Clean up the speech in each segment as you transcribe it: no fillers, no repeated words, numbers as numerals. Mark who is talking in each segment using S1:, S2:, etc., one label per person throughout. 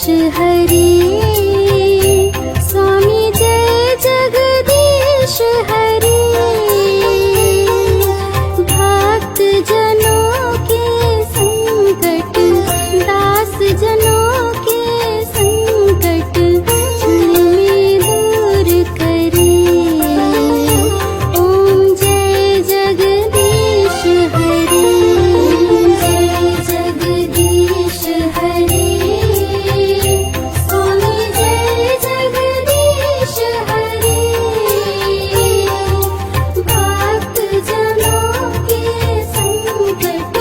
S1: हरे। स्वामी जय जगदीश हरे। भक्त जनों के संकट, दास जनों के संकट क्षण में दूर करे। ओम जय जगदीश हरे। जय जगदीश हरे। स्वामी जय जगदीश हरे। भक्त जनों के संकट,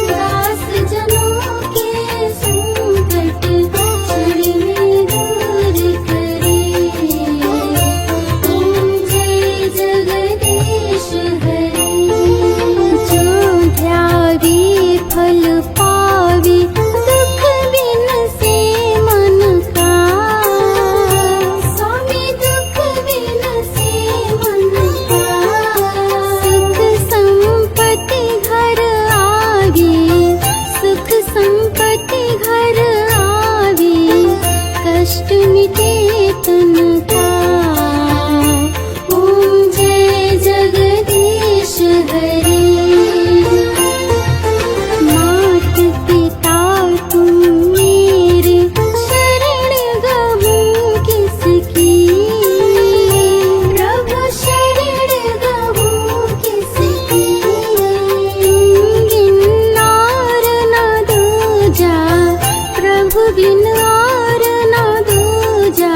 S1: दास जनों के संकट क्षण में दूर करे। ओम जय जगदीश हरे। जो ध्यावे फल पावे, दुख बिन से मन का। स्वामी दुख बिन से मन का। सुख संपत्ति घर आवे, सुख संपत्ति घर आवे, कष्ट मिटे तन का। ओम जय जगदीश हरे। मात पिता तुम मेरे, शरण गहूँ किसकी। प्रभु शरण गहूँ किसकी। तुम बिन और न दूजा, प्रभु बिन और न दूजा।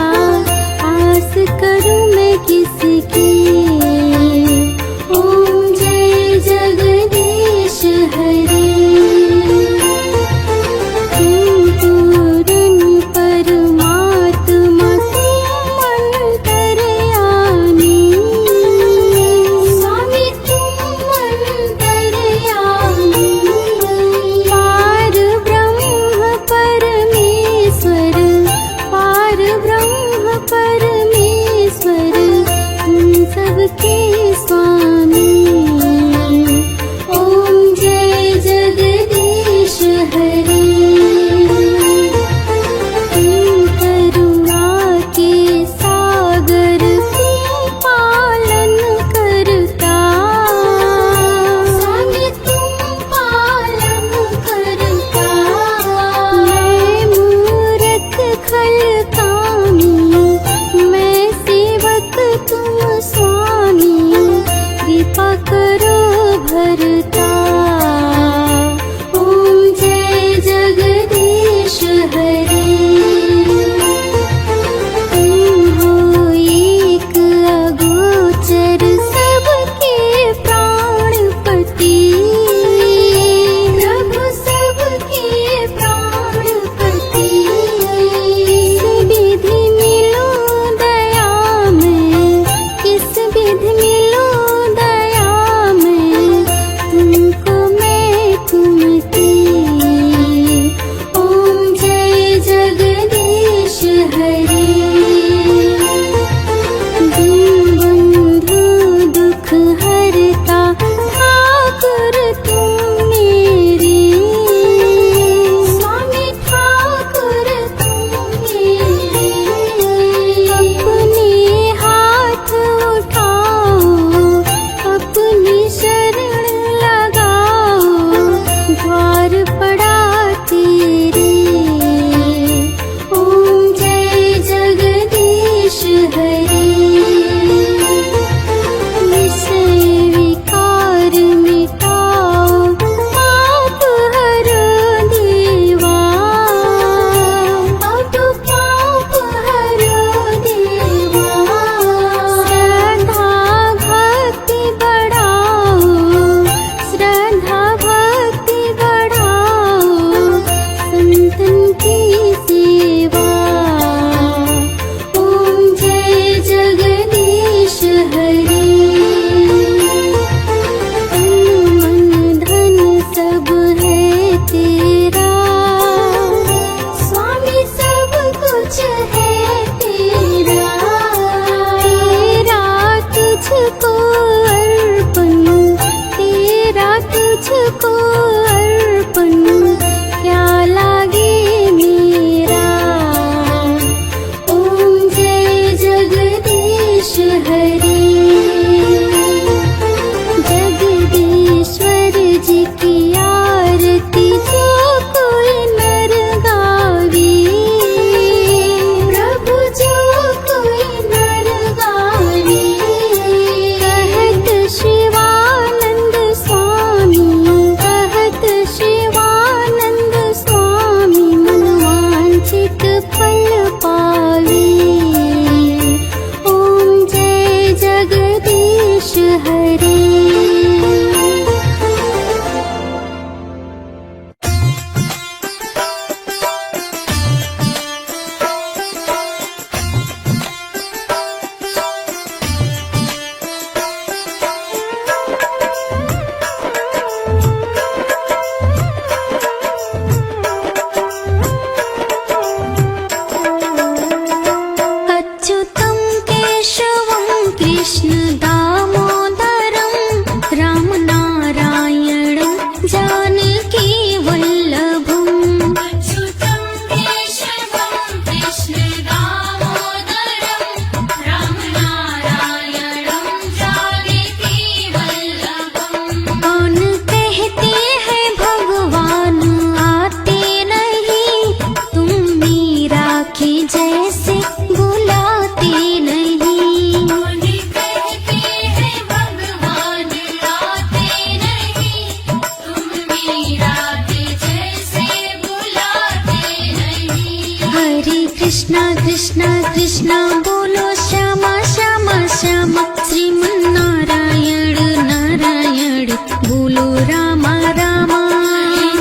S1: जैसे बुलाते नहीं।
S2: मुनि कहते हैं भगवान आते नहीं, तुम मीरा के जैसे बुलाते नहीं।
S1: हरे कृष्णा कृष्णा कृष्णा बोलो श्यामा श्यामा श्यामा, श्रीमन नारायण नारायण बोलो रामा रामा।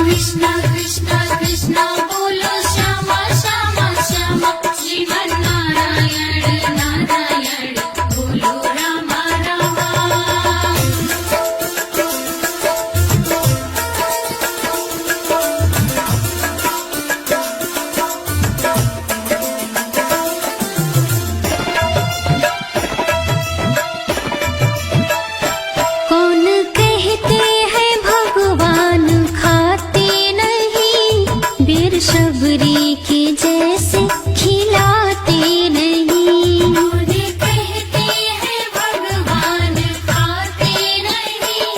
S2: कृष्णा कृष्णा कृष्णा बोलो श्यामा श्यामा श्यामा, श्रीमन नारायण नारायण बोलो रामा रामा।
S1: कौन कहते हैं भगवान खाते नहीं, बेर शबरी के जैसे खिलाते नहीं।
S2: मुनि कहते हैं भगवान खाते नहीं,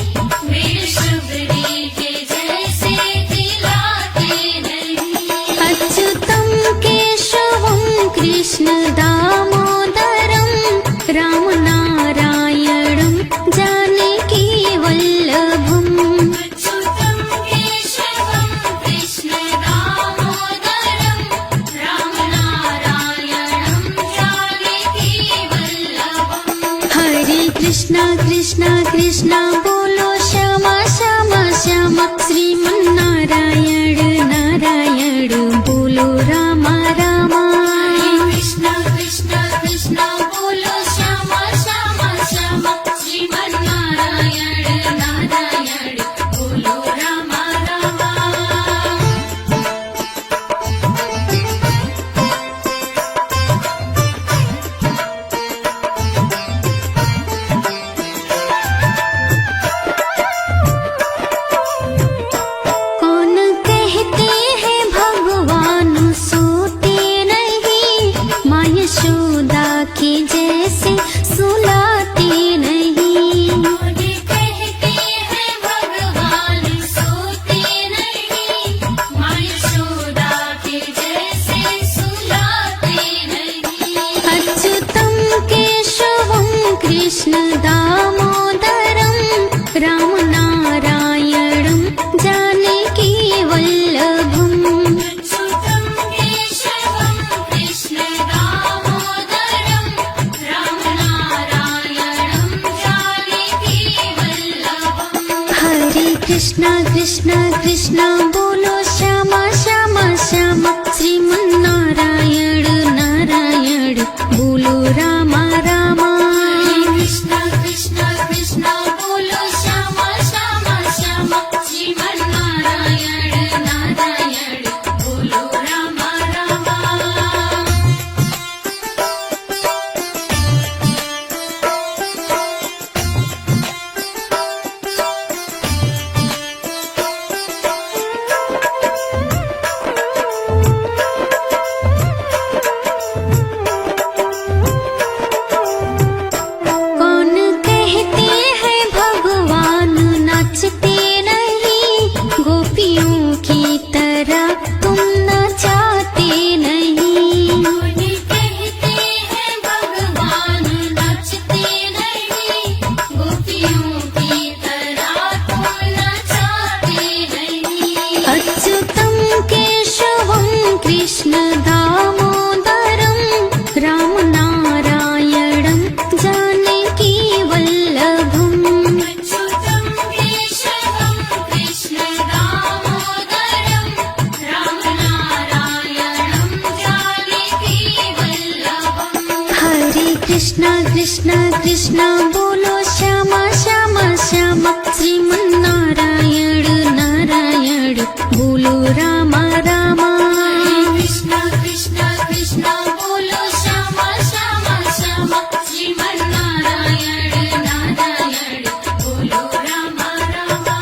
S2: वे शबरी के जैसे खिलाते नहीं।
S1: अच्युतं केशवं कृष्ण दामोदरं, राम नारायणं जानकी वल्लभम्।
S2: अच्युतं केशवं कृष्ण दामोदरं, राम नारायणं जानकी वल्लभम्।
S1: हरे कृष्णा कृष्णा कृष्णा बोलो श्यामा श्यामा श्यामा, श्रीमन नारायण नारायण बोलो रामा रामा।
S2: कृष्णा कृष्णा कृष्णा बोलो श्यामा श्यामा श्यामा, श्रीमन नारायण नारायण बोलो रामा रामा।
S1: कौन कहते हैं भगवान सोते नहीं, माँ यशोदा के जैसे सुलाते नहीं।
S2: मुनि कहते हैं भगवान सोते नहीं, माँ यशोदा के जैसे सुलाते नहीं।
S1: अच्युतं केशवं कृष्ण दामोदरं, राम नारायणं जानकी वल्लभम्।
S2: अच्युतं केशवं कृष्ण दामोदरं, राम नारायणं जानकी वल्लभम्।
S1: हरे कृष्णा कृष्णा कृष्णा बोलो श्यामा श्यामा श्यामा, श्रीमन नारायण नारायण बोलो रामा रामा।
S2: कृष्णा कृष्णा कृष्णा बोलो श्यामा श्यामा श्यामा, श्रीमन नारायण नारायण बोलो रामा रामा।
S1: कौन कहते हैं भगवान नाचते नहीं, गोपियों की तरह तुम नचाते नहीं।
S2: मुनि कहते हैं भगवान नाचते नहीं, गोपियों की तरह तुम नचाते नहीं।
S1: अच्युतं केशवं कृष्ण दामोदरं, राम नारायणं जानकी वल्लभम्।
S2: अच्युतं केशवं कृष्ण दामोदरं, राम नारायणं जानकी वल्लभम्।
S1: हरे कृष्णा कृष्णा कृष्णा बोलो श्यामा श्यामा श्यामा, श्रीमन नारायण नारायण बोलो रामा रामा।
S2: कृष्णा कृष्णा कृष्णा बोलो श्यामा श्यामा श्यामा, श्रीमन नारायण नारायण बोलो रामा रामा।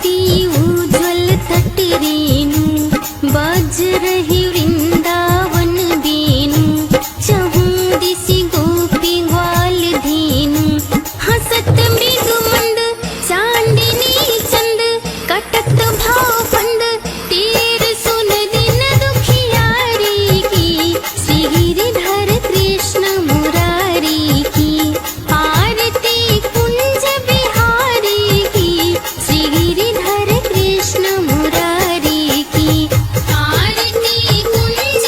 S1: अति उज्ज्वल तट रेणु बज रही वृंदावन बेनु चहु दिशि गोपी ग्वाल धेनु हसत मृग मंद चांदिनी चंद कटत भाव फंद तीर सुन दिन दुखियारी की श्री गिरिधर कृष्ण मुरारी की आरती कुंज बिहारी की श्री गिरिधर कृष्ण मुरारी की
S2: आरती कुंज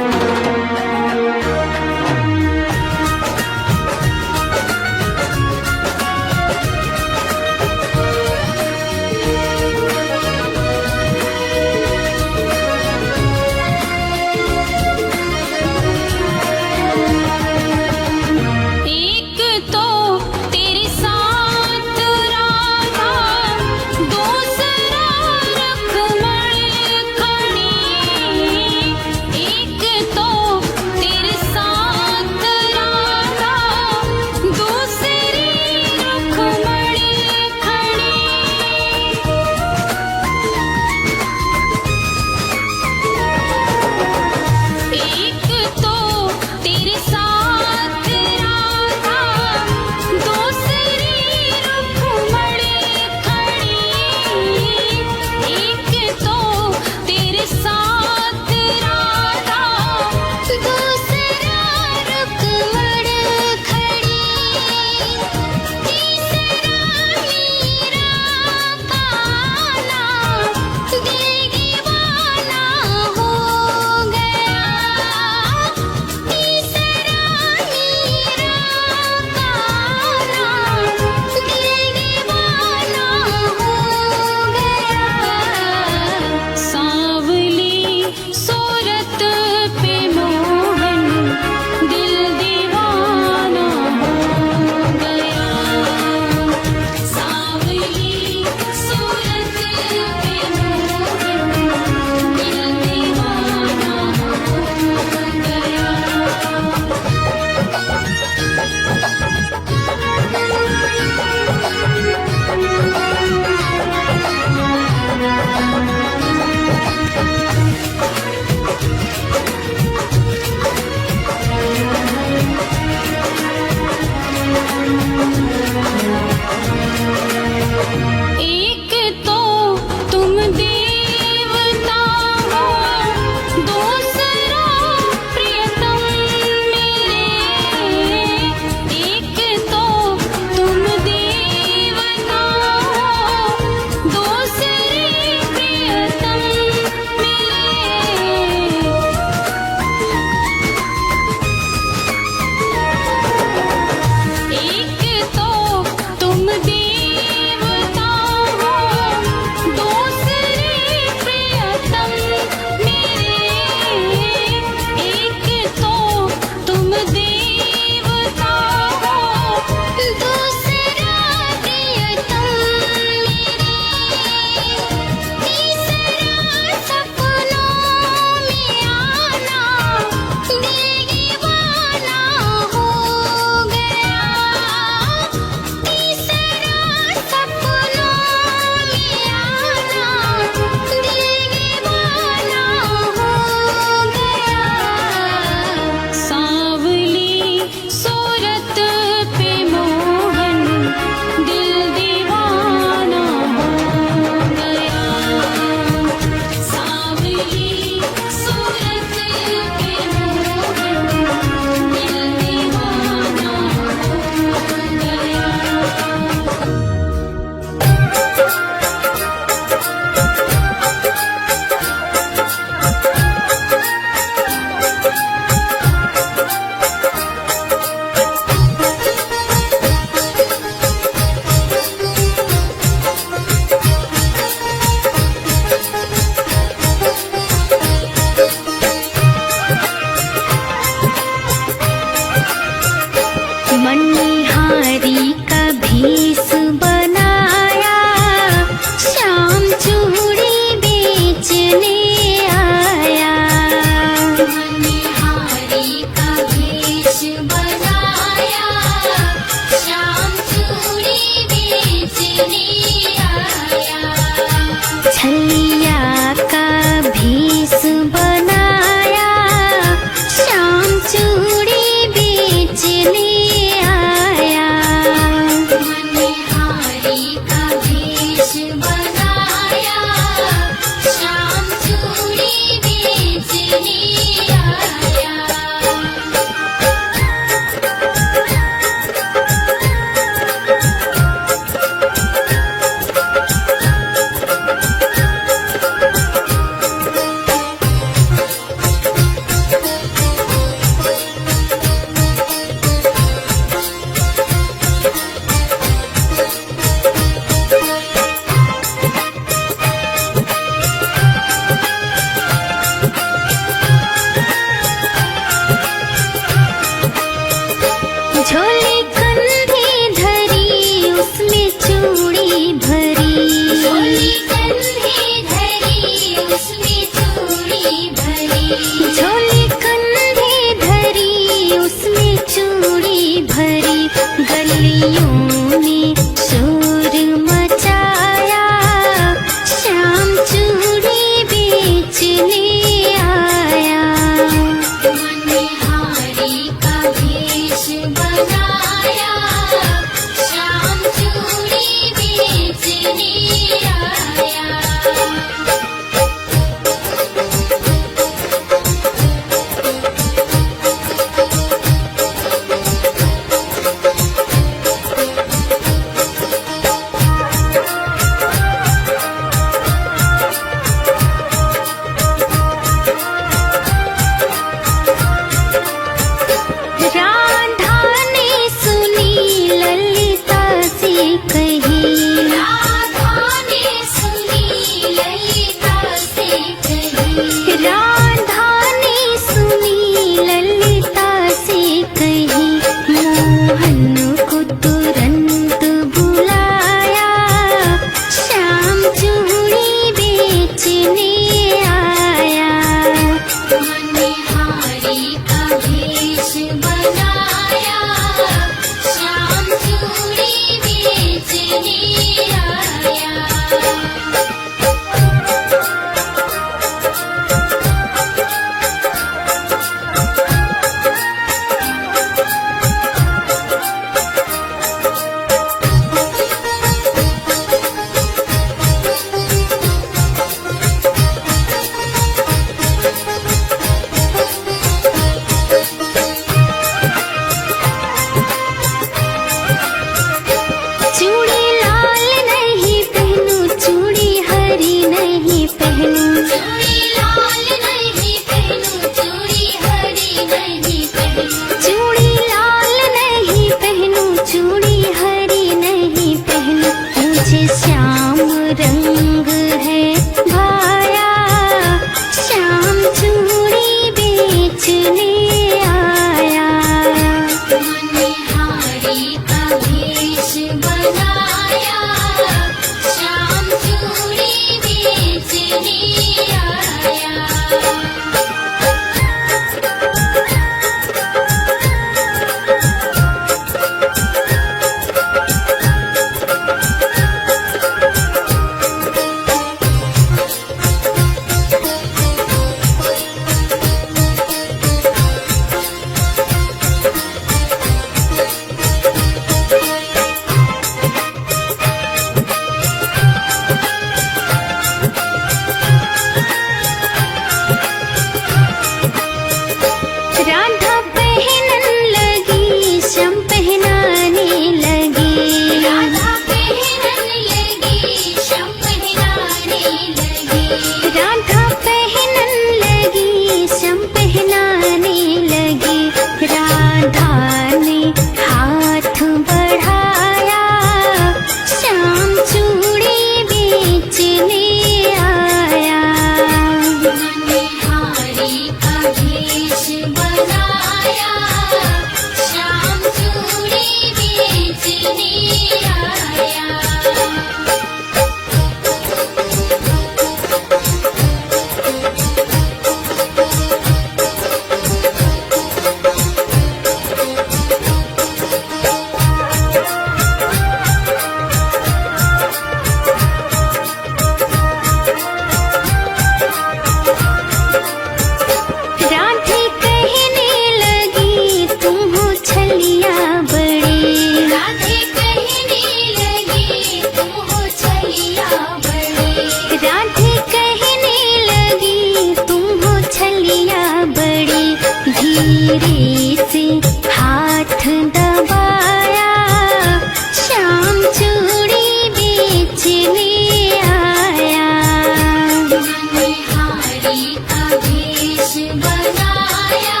S2: हारी का भेष बनाया,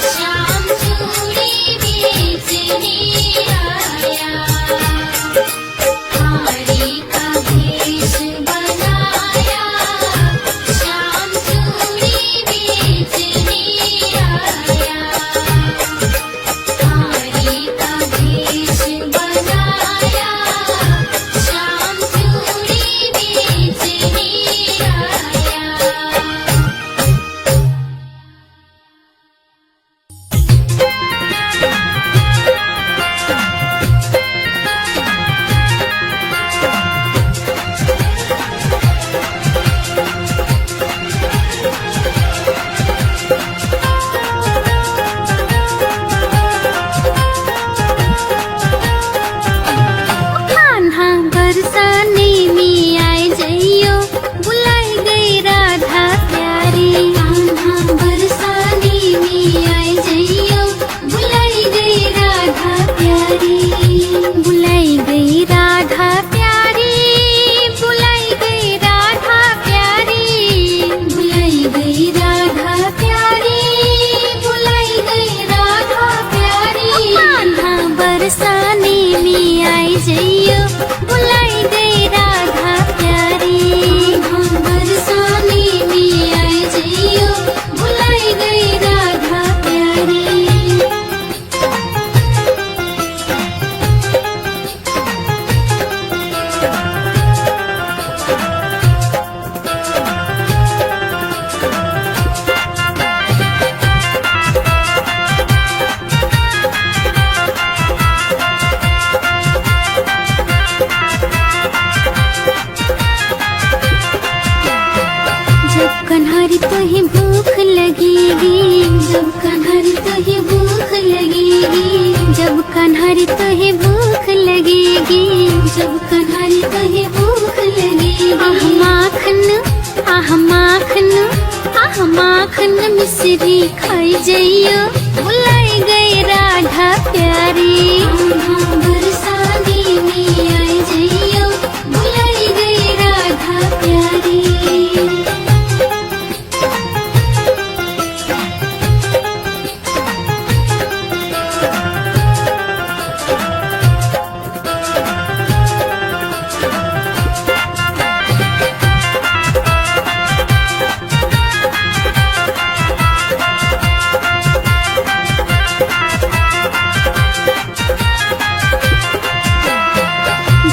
S2: श्याम चूड़ी बेचने आया। हारी का भेष बनाया, श्याम चूड़ी बेचने आया। हारी का भेष बनाया, श्याम चूड़ी बेचने आया।
S1: कान्हा बरसाने में आए जइयो, बुलाई गई राधा प्यारी। कान्हा बरसाने में आए जइयो, बुलाई गई राधा प्यारी। बुलाई गई राधा प्यारी, बुलाई गई राधा प्यारी। बुलाई गई राधा प्यारी, बुलाई गई राधा प्यारी। कान्हा बरसाने में आए जइयो, बुलाई गई राधा प्यारी। कान्हा बरसाने में आए जइयो, बुलाई गई राधा प्यारी। जब कन्हरी तुहे भूख लगेगी, जब कन्हरी तुहे भूख लगेगी, जब कन्हरी तुहे भूख लगेगी, जब कन्हरी तुहे भूख लगेगी। आह माखन, आह माखन, आह माखन मिश्री खाई जइयो, बुलाई गई राधा प्यारी। कान्हा बरसाने में आए जइयो, बुलाई गई राधा प्यारी।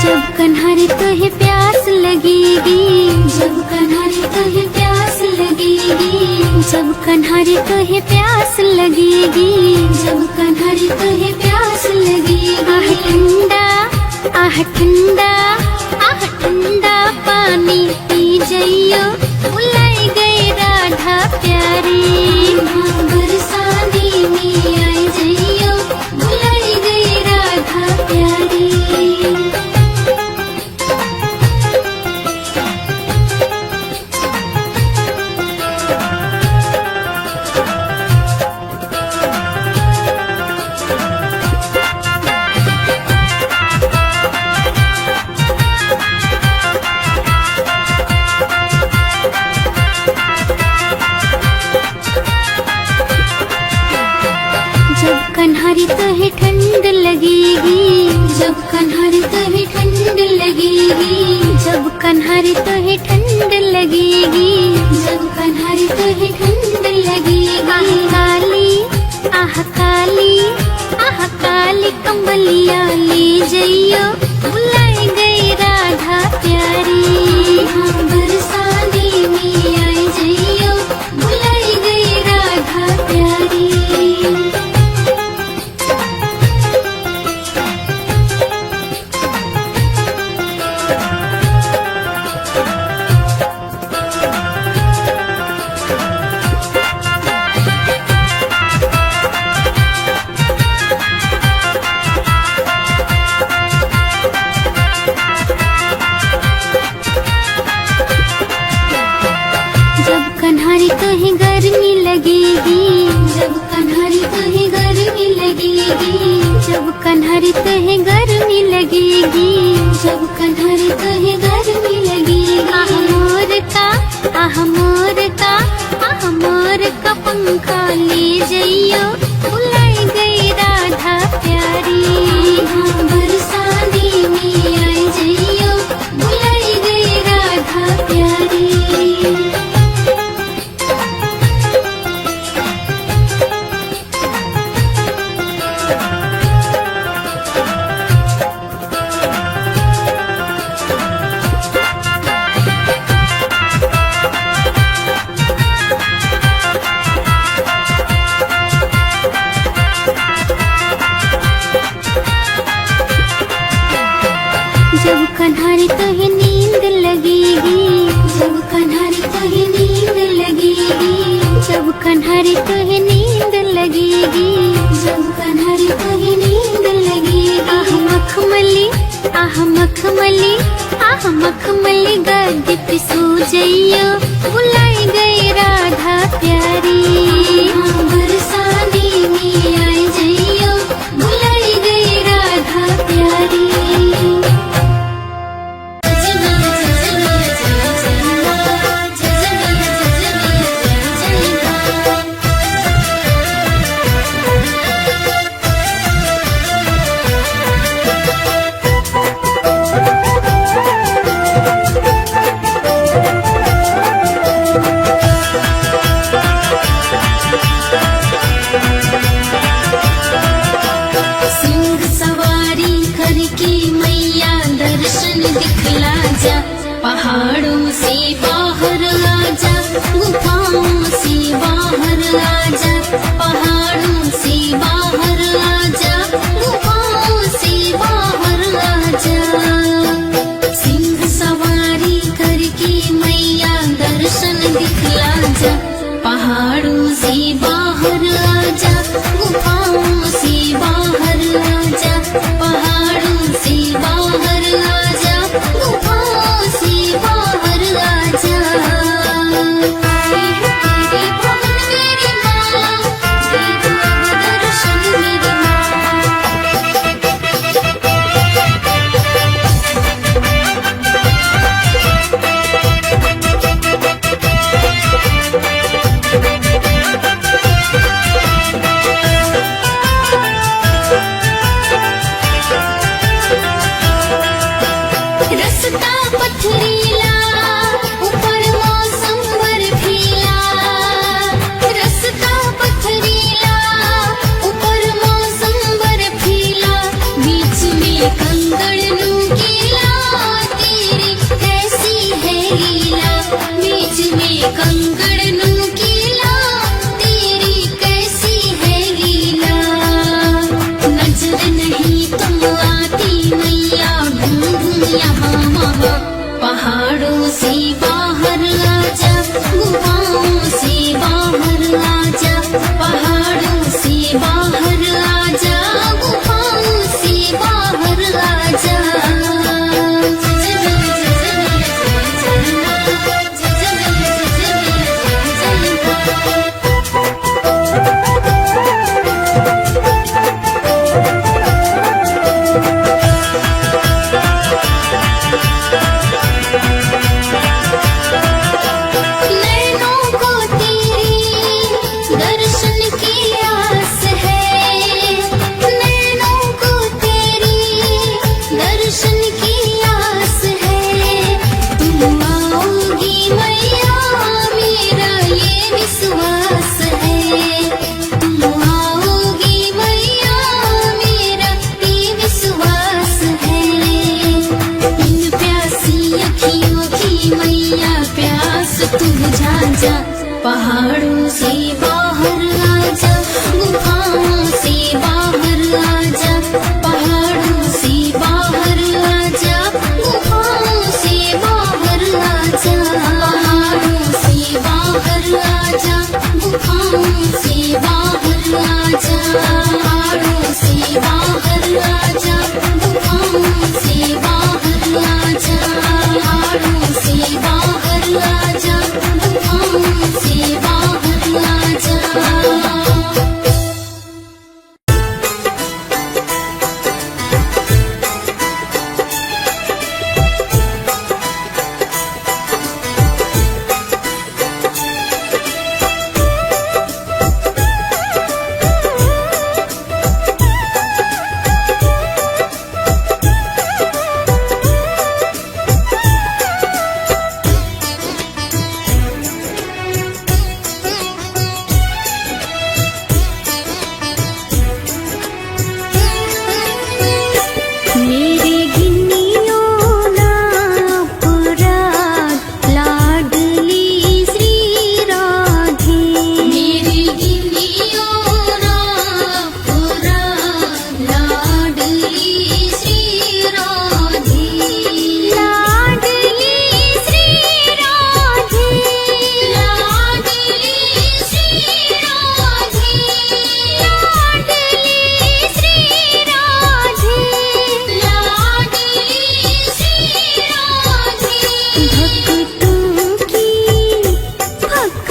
S1: जब कन्हरी तुहे प्यास लगेगी, जब कन्हरी तुहे प्यास लगेगी, जब कन्हरी तुहे प्यास लगेगी, जब कन्हरी तुहे प्यास लगेगी। आह ठंडा, आह ठंडा, आह ठंडा पानी पी जइयो, बुलाई गई राधा प्यारी। कान्हा बरसाने में आए जइयो, बुलाई गई राधा प्यारी। जब कन्हरी तुहे ठंड लगेगी, जब कन्हरी तुहे ठंड लगेगी, जब कन्हरी तुहे ठंड लगेगी, जब कन्हरी तुहे ठंड लगेगी। आह काली, आह काली, आह काली कंबलिया ले जइयो, बुलाई गई राधा प्यारी। कान्हा बरसाने में आए जइयो, बुलाई गई राधा प्यारी। कन्हरी तुहे गर्मी लगेगी, जब कन्हरी तुहे गर्मी लगेगी, जब कन्हरी तुहे गर्मी लगेगी, जब कन्हरी तुहे गर्मी लगेगी। आह मोर का, आह मोर का, आह मोर का पंखा ले जइयो, बुलाई गई राधा प्यारी। हाँ बरसाने में आई जइयो, बुलाई गई राधा प्यारी। जब कन्हरी तुहे नींद लगेगी, जब कन्हरी तुहे नींद लगेगी, जब कन्हरी तुहे नींद लगेगी, जब कन्हरी तुहे नींद लगेगी। आह मखमली, आह मखमली, आह मखमली गद्दी पे सो जइयो, बुलाई गई राधा प्यारी। हाँ बरसाने में आई जइयो, बुलाई गई राधा प्यारी। दिखला जा, पहाड़ों से बाहर आजा, गुफाओं से बाहर आजा, पहाड़ों से बाहर आजा, गुफाओं से बाहर आजा। सिंह सवारी करके मैया दर्शन दिखला जा, पहाड़ों से बाहर आजा, गुफाओं से बाहर आजा, पहाड़ों से बाहर आजा, गुफाओं से बाहर आजा। तेरे भवन मेरी माँ, दे दो अब दर्शन मेरी माँ। रस्ता पथरीला, ऊपर मौसम बर्फीला, रस्ता पथरीला, ऊपर मौसम बर्फीला, बीच में कंकड़ नुकीला, तेरी कैसी है लीला, बीच में कंकड़ नुकीला, तेरी कैसी है लीला। नजर नहीं तुम आती मैया, ढूंढूं यहाँ वहाँ, पहाड़ों से बाहर आजा, गुफाओं से बाहर आजा, पहाड़ों से बाहर आजा, गुफाओं से बाहर आजा। नैनों को तेरी दर्शन की आस है, नैनों को तेरी दर्शन की आस है। तुम आओगी मैया, मेरा ये विश्वास है, तुम आओगी मैया, मेरा ये विश्वास है। इन प्यासी अखियों की मैया प्यास तू बुझा जा, पहाड़ों से बाहर आजा, गुफाओं से बाहर आजा, पहाड़ों से बाहर आजा, गुफाओं से बाहर आजा, पहाड़ों से बाहर आजा, गुफाओं से बाहर आजा, पहाड़ों से बाहर आजा, गुफाओं से बाहर आजा, पहाड़ों से बाहर आजा, गुफाओं से बाहर आजा।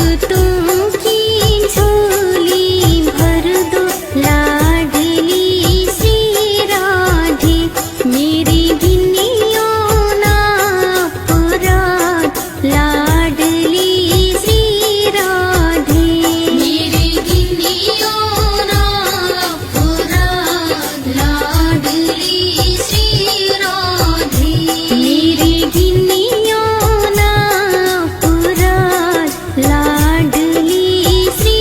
S1: भक्तों की झोली भर दो लाडली श्री राधे मेरी गिनियों ना अपराध लाडली श्री राधे
S2: मेरी गिनियों ना अपराध लाडली श्री राधे
S1: मेरी गिनियों ना अपराध लाडली श्री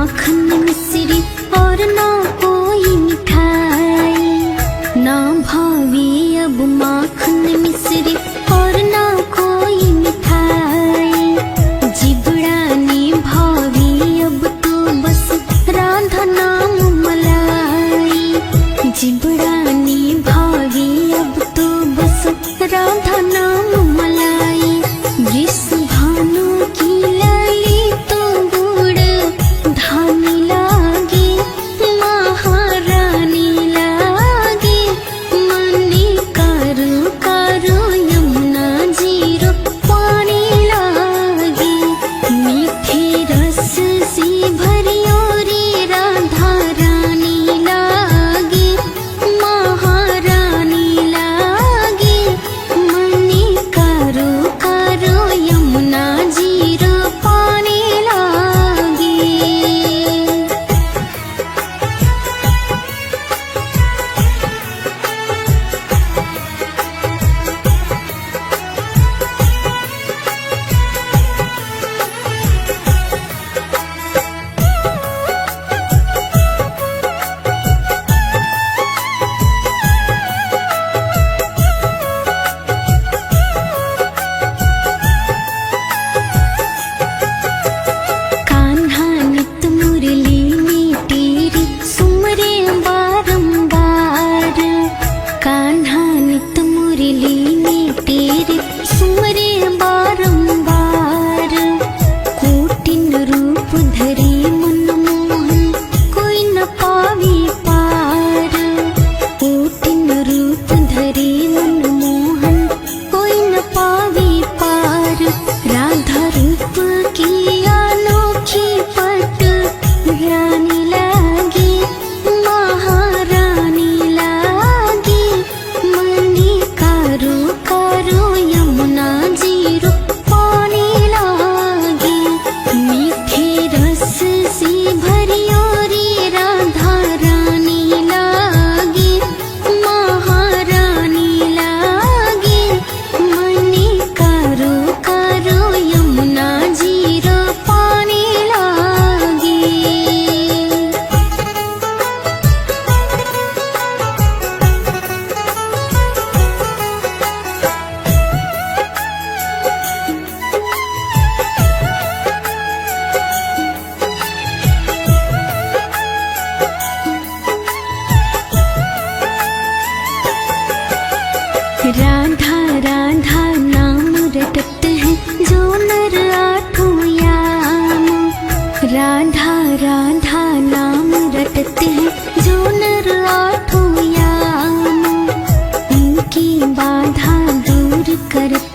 S1: माखन मिश्री और ना कोई मिठाई। ना भावे अब माखन मिश्री और ना कोई मिठाई। जिबड़ानी भावे अब तो बस राधा नाम मलाई। जिबड़ानी भावे अब तो बस राधा नाम मलाई। वृषभानु की लाली तो गुड़ धानी लागे। महारानी लागे मनी कारो कारो यमुना जीरो पानी लागे। मीठे रस से भरियो रे राधा रानी लागे। महारानी लागे मनी कारो कारो यमुना जीरो पानी लागे। कान्हा नित मुरली में तेरी सुमरे बारंबार। कान्हा नित मुरली में तेरे सुमरे बारंबार। कोटिन रूप धरे मनमोहन कोई न पावे पार। कोटिन रूप धरे मनमोहन कोई न पावे पार। राधा रूप की अनोखी पट रानी लागे। महारानी लागे मनी कारो कारो यमुना जीरो पानी लागे। मीठे रस से भरियो रे राधा रानी लागे। महारानी लागे मनी कारो कारो यमुना जीरो पानी लागे। राधा राधा नाम रटत है जो नर आठों याम। राधा राधा नाम रटत है जो नर आठों याम। उनकी बाधा दूर करत